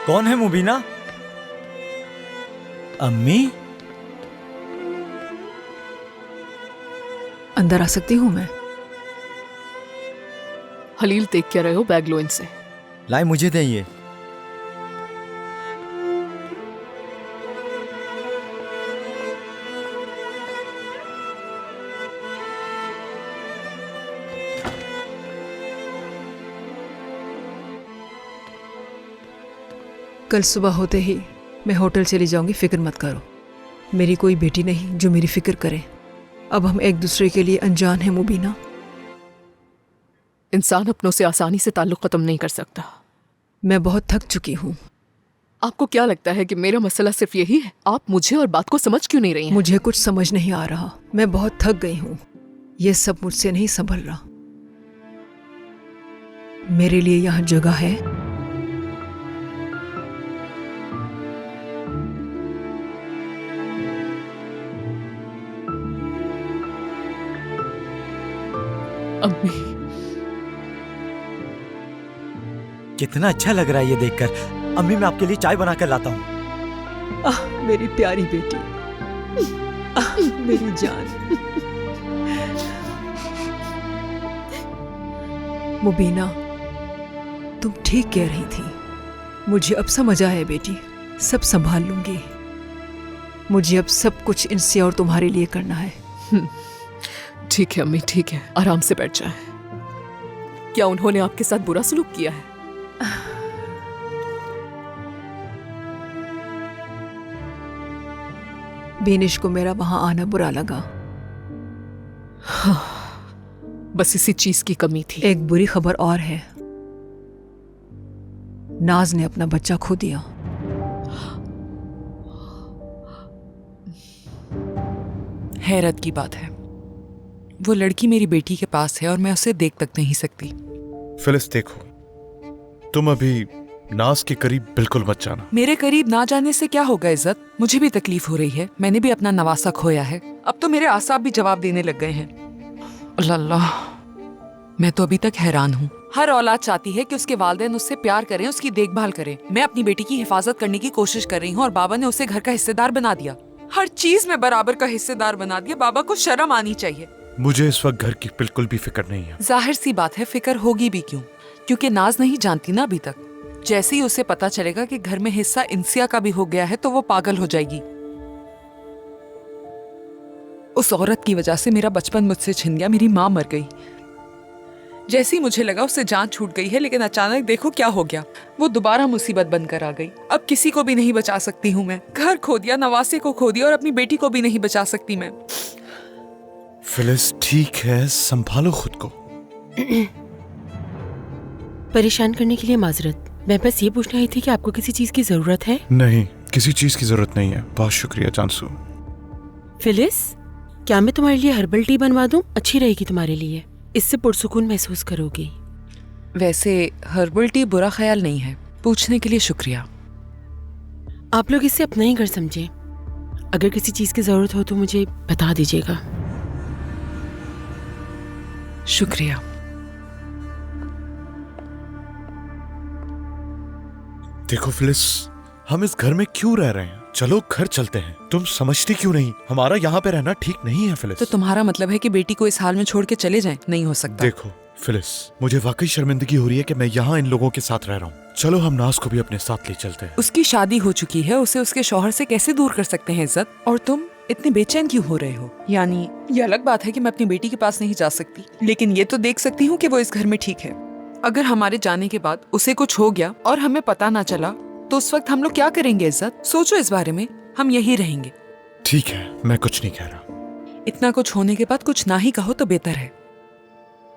कौन है मुबीना? अम्मी? अंदर आ सकती हूँ मैं? हलील देख क्या रहे हो? बैग लो इनसे। लाए मुझे दे ये। कल सुबह होते ही मैं होटल चली जाऊंगी, फिक्र मत करो। मेरी कोई बेटी नहीं जो मेरी फिक्र करे। अब हम एक दूसरे के लिए अनजान हैं मुबीना। इंसान अपनों से आसानी से ताल्लुक खत्म नहीं कर सकता। मैं बहुत थक चुकी हूँ। आपको क्या लगता है कि मेरा मसला सिर्फ यही है? आप मुझे और बात को समझ क्यों नहीं रही हैं? मुझे कुछ समझ नहीं आ रहा। मैं बहुत थक गई हूँ। ये सब मुझसे नहीं संभल रहा। मेरे लिए यहाँ जगह है? अम्मी, कितना अच्छा लग रहा है ये देखकर। अम्मी मैं आपके लिए चाय बना कर लाता हूँ। आह मेरी प्यारी बेटी, आह मेरी जान। मुबीना, तुम ठीक कह रही थी। मुझे अब समझ आया बेटी, सब संभाल लूंगी। मुझे अब सब कुछ इनसे और तुम्हारे लिए करना है। ठीक है अम्मी, ठीक है, आराम से बैठ जाएं। क्या उन्होंने आपके साथ बुरा सलूक किया है? बेनिश को मेरा वहां आना बुरा लगा। बस इसी चीज की कमी थी। एक बुरी खबर और है, नाज ने अपना बच्चा खो दिया। हैरत की बात है, वो लड़की मेरी बेटी के पास है और मैं उसे देख तक नहीं सकती। फिलिस देखो, तुम अभी नाज के करीब बिल्कुल मत जाना। मेरे करीब ना जाने से क्या होगा इज्जत? मुझे भी तकलीफ हो रही है। मैंने भी अपना नवासा खोया है। अब तो मेरे आसाब भी जवाब देने लग गए हैं। अल्लाह अल्लाह, मैं तो अभी तक हैरान हूँ। हर औलाद चाहती है कि उसके वालिदैन उससे प्यार करें, उसकी देखभाल करें। मैं अपनी बेटी की हिफाजत करने की कोशिश कर रही हूँ और बाबा ने उसे घर का हिस्सेदार बना दिया। हर चीज में बराबर का हिस्सेदार बना दिया। बाबा को शर्म आनी चाहिए। मुझे इस वक्त घर की बिल्कुल भी फिक्र नहीं है। जाहिर सी बात है, फिक्र होगी भी क्यों, क्योंकि नाज नहीं जानती ना अभी तक। जैसे ही उसे पता चलेगा कि घर में हिस्सा इंसिया का भी हो गया है तो वो पागल हो जाएगी। उस औरत की वजह से मेरा बचपन मुझसे छिन गया। मेरी माँ मर गई। जैसे ही मुझे लगा उससे जान छूट गई है, लेकिन अचानक देखो क्या हो गया। वो दोबारा मुसीबत बनकर आ गई। अब किसी को भी नहीं बचा सकती हूँ मैं। घर खो दिया, नवासे को खो दिया और अपनी बेटी को भी नहीं बचा सकती मैं। फिलिस ठीक है, संभालो खुद को। परेशान करने के लिए माजरत। मैं बस ये पूछना आई थी कि आपको किसी चीज की जरूरत है? नहीं, किसी चीज की जरूरत नहीं है। बहुत शुक्रिया जानसू। फिलिस, क्या मैं तुम्हारे लिए हर्बल टी बनवा दूं? अच्छी रहेगी तुम्हारे लिए। इससे पुरसुकून महसूस करोगी। वैसे हर्बल टी बुरा ख्याल नहीं है। पूछने के लिए शुक्रिया। आप लोग इसे अपना ही घर समझें। अगर किसी चीज की जरूरत हो तो मुझे बता दीजिएगा। शुक्रिया। देखो फिलिस, हम इस घर में क्यों रह रहे हैं? चलो घर चलते हैं। तुम समझती क्यों नहीं? हमारा यहाँ पे रहना ठीक नहीं है फिलिस। तो तुम्हारा मतलब है कि बेटी को इस हाल में छोड़ के चले जाएं? नहीं हो सकता। देखो फिलिस, मुझे वाकई शर्मिंदगी हो रही है कि मैं यहाँ इन लोगों के साथ रह रहा हूँ। चलो हम नाज को भी अपने साथ ले चलते हैं। उसकी शादी हो चुकी है, उसे उसके शौहर से कैसे दूर कर सकते हैं इज्जत? और तुम इतने बेचैन क्यों हो रहे हो? यानी ये अलग बात है कि मैं अपनी बेटी के पास नहीं जा सकती, लेकिन ये तो देख सकती हूँ कि वो इस घर में ठीक है। अगर हमारे जाने के बाद उसे कुछ हो गया और हमें पता ना चला तो उस वक्त हम लोग क्या करेंगे इज्जत? सोचो इस बारे में। हम यही रहेंगे। ठीक है, मैं कुछ नहीं कह रहा। इतना कुछ होने के बाद कुछ ना ही कहो तो बेहतर है।